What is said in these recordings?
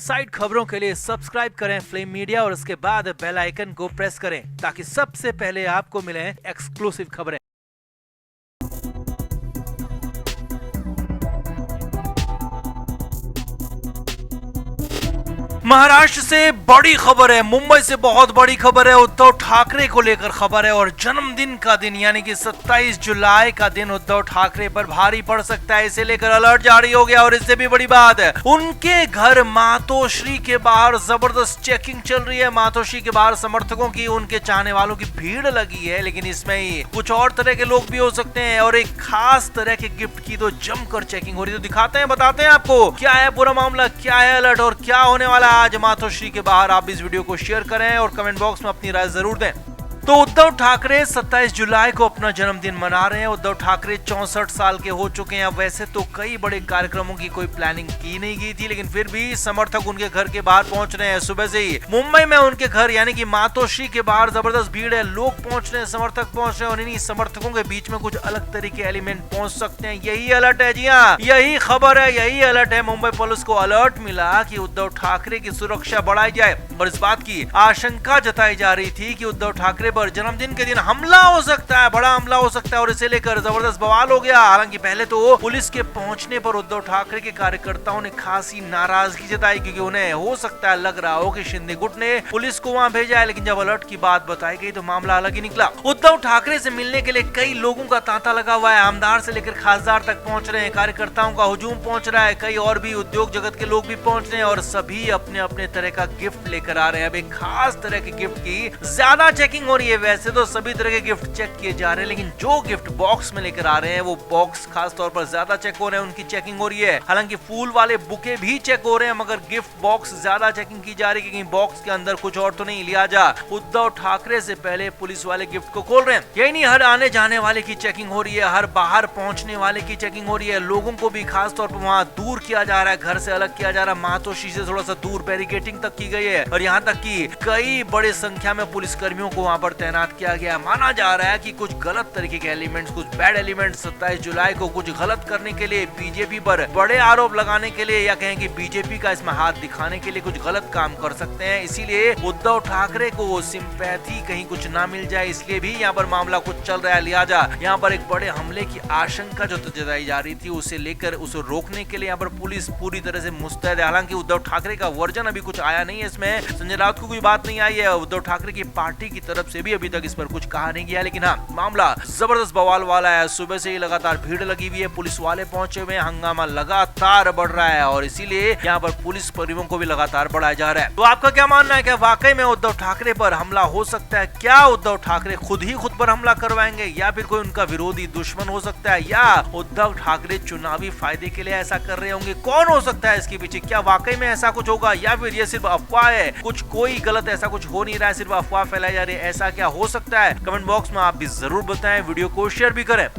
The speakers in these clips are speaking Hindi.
साइड खबरों के लिए सब्सक्राइब करें फ्लेम मीडिया और उसके बाद बेल आइकन को प्रेस करें ताकि सबसे पहले आपको मिले एक्सक्लूसिव खबरें। महाराष्ट्र से बड़ी खबर है, मुंबई से बहुत बड़ी खबर है। उद्धव ठाकरे को लेकर खबर है और जन्मदिन का दिन यानी कि 27 जुलाई का दिन उद्धव ठाकरे पर भारी पड़ सकता है, इसे लेकर अलर्ट जारी हो गया। और इससे भी बड़ी बात है, उनके घर मातोश्री के बाहर जबरदस्त चेकिंग चल रही है। मातोश्री के बाहर समर्थकों की, उनके चाहने वालों की भीड़ लगी है, लेकिन इसमें ही कुछ और तरह के लोग भी हो सकते हैं और एक खास तरह के गिफ्ट की तो जमकर चेकिंग हो रही है। तो दिखाते हैं, बताते हैं आपको क्या है पूरा मामला, क्या है अलर्ट और क्या होने वाला है आज मातोश्री के बाहर। आप इस वीडियो को शेयर करें और कमेंट बॉक्स में अपनी राय जरूर दें। तो उद्धव ठाकरे 27 जुलाई को अपना जन्मदिन मना रहे हैं। उद्धव ठाकरे 64 साल के हो चुके हैं। वैसे तो कई बड़े कार्यक्रमों की कोई प्लानिंग की नहीं गई थी, लेकिन फिर भी समर्थक उनके घर के बाहर पहुंच रहे हैं। सुबह से ही मुंबई में उनके घर यानी कि मातोश्री के बाहर जबरदस्त भीड़ है, लोग पहुंच रहे हैं, समर्थक पहुंच रहे हैं और इन्हीं समर्थकों के बीच में कुछ अलग तरह के एलिमेंट पहुंच सकते हैं। यही अलर्ट है, जी हाँ, यही खबर है, यही अलर्ट है। मुंबई पुलिस को अलर्ट मिला कि उद्धव ठाकरे की सुरक्षा बढ़ाई जाए और इस बात की आशंका जताई जा रही थी कि उद्धव ठाकरे पर जन्मदिन के दिन हमला हो सकता है, बड़ा हमला हो सकता है और इसे लेकर जबरदस्त बवाल हो गया। हालांकि पहले तो पुलिस के पहुंचने पर उद्धव ठाकरे के कार्यकर्ताओं ने खासी नाराजगी जताई, क्योंकि उन्हें हो सकता है लग रहा हो कि शिंदे गुट ने पुलिस को वहां भेजा है। लेकिन जब अलर्ट की बात बताई गई तो मामला अलग ही निकला। उद्धव ठाकरे से मिलने के लिए कई लोगों का तांता लगा हुआ है, आमदार से लेकर खासदार तक पहुंच रहे हैं, कार्यकर्ताओं का हुजूम पहुंच रहा है, कई और भी उद्योग जगत के लोग भी पहुंच रहे हैं और सभी अपने अपने तरह का गिफ्ट लेकर आ रहे हैं। अब एक खास तरह के गिफ्ट की ज्यादा चेकिंग हो रही है। वैसे तो सभी तरह के गिफ्ट चेक किए जा रहे हैं, लेकिन जो गिफ्ट बॉक्स में लेकर आ रहे हैं वो बॉक्स खास तौर पर ज्यादा चेक हो रहे हैं, उनकी चेकिंग हो रही है। हालांकि फूल वाले बुके भी चेक हो रहे हैं, मगर गिफ्ट बॉक्स ज्यादा चेकिंग की जा रही है, क्योंकि बॉक्स के अंदर कुछ और तो नहीं। लिहाजा उद्धव ठाकरे से पहले पुलिस वाले गिफ्ट को खोल रहे हैं। यही नहीं, हर आने जाने वाले की चेकिंग हो रही है, हर बाहर पहुंचने वाले की चेकिंग हो रही है। लोगों को भी खास तौर पर वहाँ दूर किया जा रहा है, घर से अलग किया जा रहा है, मातोश्री से थोड़ा सा दूर बैरिकेटिंग तक की गई है और यहाँ तक कि कई बड़े संख्या में पुलिस कर्मियों को वहाँ पर तैनात किया गया। माना जा रहा है कि कुछ गलत तरीके के एलिमेंट्स, कुछ बैड एलिमेंट्स 27 जुलाई को कुछ गलत करने के लिए, बीजेपी पर बड़े आरोप लगाने के लिए या कहें कि बीजेपी का इसमें हाथ दिखाने के लिए कुछ गलत काम कर सकते हैं। इसीलिए उद्धव ठाकरे को सिंपैथी कहीं कुछ ना मिल जाए, इसलिए भी यहाँ पर मामला कुछ चल रहा है। लिहाजा यहाँ पर एक बड़े हमले की आशंका जो जताई जा रही थी, उसे लेकर उसे रोकने के लिए यहाँ पर पुलिस पूरी तरह से मुस्तैद है। हालांकि उद्धव ठाकरे का वर्जन अभी कुछ आया नहीं है, इसमें संजय राउत को कोई बात नहीं आई है। उद्धव ठाकरे की पार्टी की तरफ से भी अभी तक इस पर कुछ कहा नहीं गया, लेकिन हाँ, मामला जबरदस्त बवाल वाला है। सुबह से ही लगातार भीड़ लगी हुई है, पुलिस वाले पहुंचे हुए हैं, हंगामा लगातार बढ़ रहा है और इसीलिए यहाँ पर पुलिस कर्मियों को भी लगातार बढ़ाया जा रहा है। तो आपका क्या मानना है, क्या वाकई में उद्धव ठाकरे पर हमला हो सकता है? क्या उद्धव ठाकरे खुद ही खुद पर हमला करवाएंगे या फिर कोई उनका विरोधी दुश्मन हो सकता है, या उद्धव ठाकरे चुनावी फायदे के लिए ऐसा कर रहे होंगे? कौन हो सकता है इसके पीछे? क्या वाकई में ऐसा कुछ होगा या फिर ये सिर्फ अफवाह है, कुछ कोई गलत ऐसा कुछ हो नहीं रहा है, सिर्फ अफवाह फैलाई जा रही है? ऐसा क्या हो सकता है? कमेंट बॉक्स में आप भी जरूर बताएं, वीडियो को शेयर भी करें।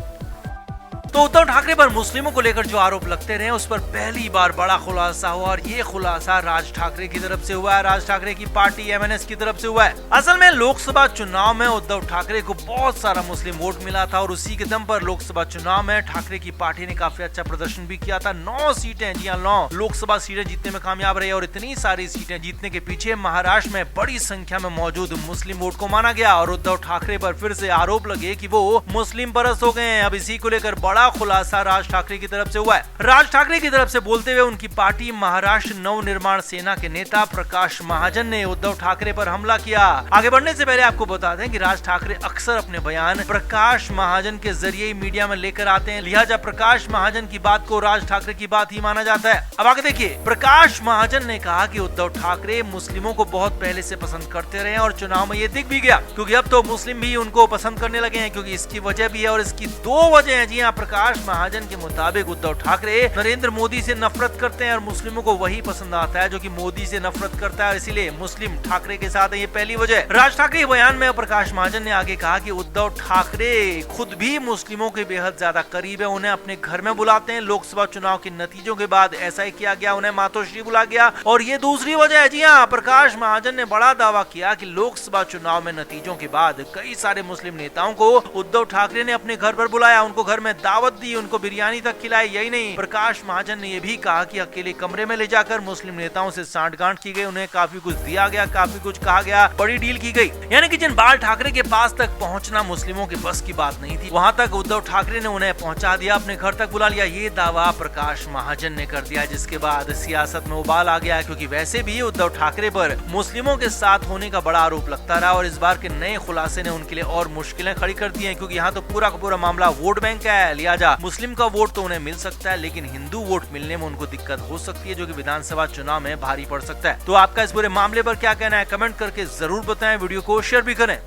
तो उद्धव ठाकरे पर मुस्लिमों को लेकर जो आरोप लगते रहे, उस पर पहली बार बड़ा खुलासा हुआ और ये खुलासा राज ठाकरे की तरफ से हुआ है, राज ठाकरे की पार्टी एमएनएस की तरफ से हुआ है। असल में लोकसभा चुनाव में उद्धव ठाकरे को बहुत सारा मुस्लिम वोट मिला था और उसी के दम पर लोकसभा चुनाव में ठाकरे की पार्टी ने काफी अच्छा प्रदर्शन भी किया था। 9 सीटें, जी हाँ 9 लोकसभा सीटें जीतने में कामयाब रही और इतनी सारी सीटें जीतने के पीछे महाराष्ट्र में बड़ी संख्या में मौजूद मुस्लिम वोट को माना गया और उद्धव ठाकरे पर फिर से आरोप लगे कि वो मुस्लिम परस्त हो गए हैं। अब इसी को लेकर बड़ा खुलासा राज ठाकरे की तरफ से हुआ है। राज ठाकरे की तरफ से बोलते हुए उनकी पार्टी महाराष्ट्र नवनिर्माण सेना के नेता प्रकाश महाजन ने उद्धव ठाकरे पर हमला किया। आगे बढ़ने से पहले आपको बता दें कि राज ठाकरे अक्सर अपने बयान प्रकाश महाजन के जरिए ही मीडिया में लेकर आते हैं, लिहाजा प्रकाश महाजन की बात को राज ठाकरे की बात ही माना जाता है। अब आगे देखिए, प्रकाश महाजन ने कहा कि उद्धव ठाकरे मुस्लिमों को बहुत पहले से पसंद करते रहे और चुनाव में ये दिख भी गया, क्योंकि अब तो मुस्लिम भी उनको पसंद करने लगे हैं, क्योंकि इसकी वजह भी है और इसकी 2 वजह है। जी हाँ, प्रकाश महाजन के मुताबिक उद्धव ठाकरे नरेंद्र मोदी से नफरत करते हैं और मुस्लिमों को वही पसंद आता है जो कि मोदी से नफरत करता है, इसीलिए मुस्लिम ठाकरे के साथ है, ये पहली वजह। राज ठाकरे बयान में प्रकाश महाजन ने आगे कहा कि उद्धव ठाकरे खुद भी मुस्लिमों के बेहद ज्यादा करीब है, उन्हें अपने घर में बुलाते हैं। लोकसभा चुनाव के नतीजों के बाद ऐसा ही किया गया, उन्हें मातोश्री बुला गया और ये दूसरी वजह है। जी हाँ, प्रकाश महाजन ने बड़ा दावा किया कि लोकसभा चुनाव में नतीजों के बाद कई सारे मुस्लिम नेताओं को उद्धव ठाकरे ने अपने घर पर बुलाया, उनको घर में दावत दावत दी, उनको बिरयानी तक खिलाई। यही नहीं, प्रकाश महाजन ने यह भी कहा कि अकेले कमरे में ले जाकर मुस्लिम नेताओं से सांठगांठ की गई, उन्हें काफी कुछ दिया गया, काफी कुछ कहा गया, बड़ी डील की गई। यानी कि जिन बाल ठाकरे के पास तक पहुंचना मुस्लिमों के बस की बात नहीं थी, वहां तक उद्धव ठाकरे ने उन्हें पहुंचा दिया, अपने घर तक बुला लिया। ये दावा प्रकाश महाजन ने कर दिया, जिसके बाद सियासत में उबाल आ गया, क्योंकि वैसे भी उद्धव ठाकरे पर मुस्लिमों के साथ होने का बड़ा आरोप लगता रहा और इस बार के नए खुलासे ने उनके लिए और मुश्किलें खड़ी कर दी हैं, क्योंकि यहाँ तो पूरा का पूरा मामला वोट बैंक का है। लिहाजा मुस्लिम का वोट तो उन्हें मिल सकता है, लेकिन हिंदू वोट मिलने में उनको दिक्कत हो सकती है, जो कि विधानसभा चुनाव में भारी पड़ सकता है। तो आपका इस पूरे मामले पर क्या कहना है, कमेंट करके जरूर बताएं, वीडियो को शेयर भी करें।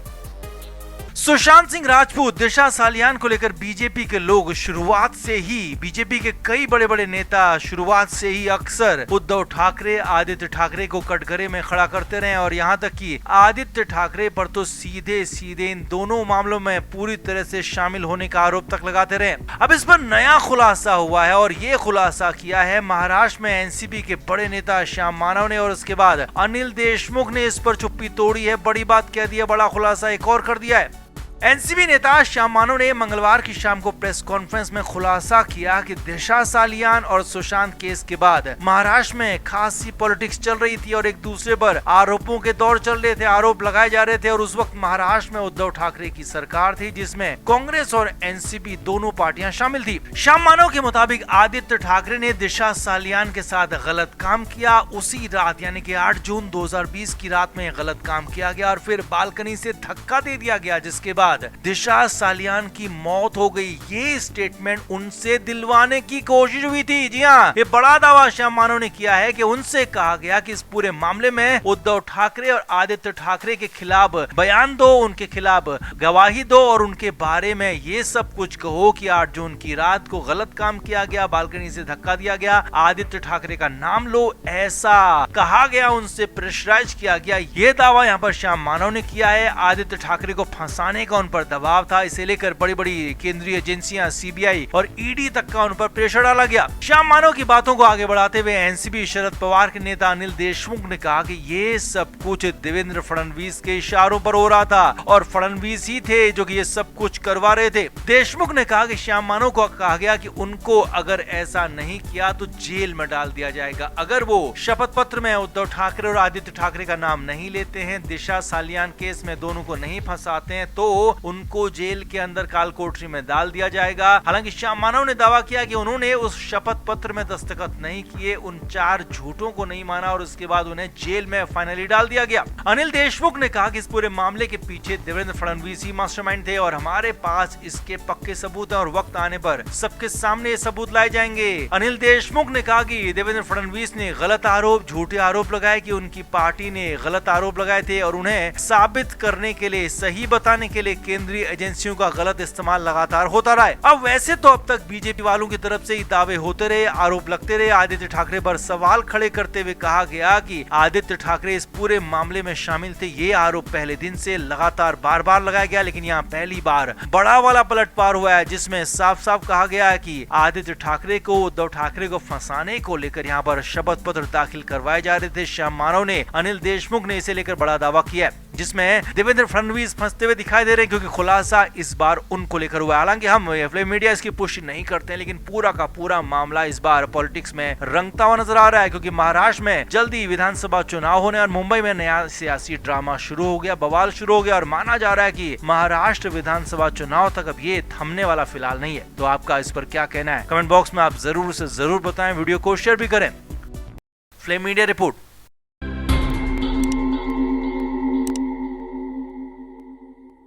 सुशांत सिंह राजपूत, दिशा सालियान को लेकर बीजेपी के लोग शुरुआत से ही, बीजेपी के कई बड़े बड़े नेता शुरुआत से ही अक्सर उद्धव ठाकरे, आदित्य ठाकरे को कटघरे में खड़ा करते रहे और यहां तक कि आदित्य ठाकरे पर तो सीधे सीधे इन दोनों मामलों में पूरी तरह से शामिल होने का आरोप तक लगाते रहे। अब इस पर नया खुलासा हुआ है और ये खुलासा किया है महाराष्ट्र में एनसीपी के बड़े नेता श्याम मानव ने, और उसके बाद अनिल देशमुख ने इस पर चुप्पी तोड़ी है, बड़ी बात कह दी है, बड़ा खुलासा एक और कर दिया है। एनसीपी नेता श्याम मानव ने मंगलवार की शाम को प्रेस कॉन्फ्रेंस में खुलासा किया कि दिशा सालियान और सुशांत केस के बाद महाराष्ट्र में खासी पॉलिटिक्स चल रही थी और एक दूसरे पर आरोपों के दौर चल रहे थे, आरोप लगाए जा रहे थे, और उस वक्त महाराष्ट्र में उद्धव ठाकरे की सरकार थी, जिसमें कांग्रेस और एनसीपी दोनों पार्टियां शामिल थी। श्याम मानव के मुताबिक आदित्य ठाकरे ने दिशा सालियान के साथ गलत काम किया, उसी रात यानी कि 8 जून 2020 की रात में गलत काम किया गया और फिर बालकनी से धक्का दे दिया गया, जिसके बाद दिशा सालियान की मौत हो गई। ये स्टेटमेंट उनसे दिलवाने की कोशिश हुई थी। जी हाँ, ये बड़ा दावा श्याम मानव ने किया है कि उनसे कहा गया कि इस पूरे मामले में उद्धव ठाकरे और आदित्य ठाकरे के खिलाफ बयान दो, उनके खिलाफ गवाही दो और उनके बारे में ये सब कुछ कहो कि 8 जून की रात को गलत काम किया गया, बालकनी से धक्का दिया गया, आदित्य ठाकरे का नाम लो, ऐसा कहा गया, उनसे प्रेशराइज किया गया। ये दावा यहाँ पर श्याम मानव ने किया है। आदित्य ठाकरे को फंसाने का उन पर दबाव था, इसे लेकर बड़ी बड़ी केंद्रीय एजेंसियां, सीबीआई और ईडी तक का उन पर प्रेशर डाला गया। श्याम मानव की बातों को आगे बढ़ाते हुए एनसीपी शरद पवार के नेता अनिल देशमुख ने कहा कि ये सब कुछ देवेंद्र फडणवीस के इशारों पर हो रहा था और फडणवीस ही थे जो कि ये सब कुछ करवा रहे थे। देशमुख ने कहा कि श्याम मानव को कहा गया कि उनको अगर ऐसा नहीं किया तो जेल में डाल दिया जाएगा। अगर वो शपथ पत्र में उद्धव ठाकरे और आदित्य ठाकरे का नाम नहीं लेते हैं, दिशा सालियान केस में दोनों को नहीं फंसाते हैं, तो उनको जेल के अंदर काल कोठरी में डाल दिया जाएगा। हालांकि श्याम मानव ने दावा किया कि उन्होंने उस शपथ पत्र में दस्तखत नहीं किए, उन 4 झूठों को नहीं माना और उसके बाद उन्हें जेल में फाइनली डाल दिया गया। अनिल देशमुख ने कहा कि इस पूरे मामले के पीछे देवेंद्र फडणवीस ही मास्टरमाइंड थे और हमारे पास इसके पक्के सबूत हैं और वक्त आने पर सबके सामने ये सबूत लाए जाएंगे। अनिल देशमुख ने कहा कि देवेंद्र फडणवीस ने गलत आरोप, झूठे आरोप लगाए कि उनकी पार्टी ने गलत आरोप लगाए थे और उन्हें साबित करने के लिए, सही बताने के लिए केंद्रीय एजेंसियों का गलत इस्तेमाल लगातार होता रहा है। अब वैसे तो अब तक बीजेपी वालों की तरफ से ही दावे होते रहे, आरोप लगते रहे। आदित्य ठाकरे पर सवाल खड़े करते हुए कहा गया कि आदित्य ठाकरे इस पूरे मामले में शामिल थे। ये आरोप पहले दिन से लगातार बार बार लगाया गया, लेकिन यहाँ पहली बार बड़ा वाला पलटवार हुआ है, जिसमें साफ साफ कहा गया है कि आदित्य ठाकरे को, उद्धव ठाकरे को फंसाने को लेकर यहाँ पर शपथ पत्र दाखिल करवाए जा रहे थे। श्याम मानव ने, अनिल देशमुख ने इसे लेकर बड़ा दावा किया है, जिसमें देवेंद्र फडणवीस फंसते हुए दिखाई दे रहे हैं, क्योंकि खुलासा इस बार उनको लेकर हुआ है। हालांकि हम फ्लेम मीडिया इसकी पुष्टि नहीं करते हैं, लेकिन पूरा का पूरा मामला इस बार पॉलिटिक्स में रंगता हुआ नजर आ रहा है, क्योंकि महाराष्ट्र में जल्दी विधानसभा चुनाव होने और मुंबई में नया सियासी ड्रामा शुरू हो गया, बवाल शुरू हो गया और माना जा रहा है कि महाराष्ट्र विधानसभा चुनाव तक अब ये थमने वाला फिलहाल नहीं है। तो आपका इस पर क्या कहना है, कमेंट बॉक्स में आप जरूर से जरूर बताएं, वीडियो को शेयर भी करें। Flame media report.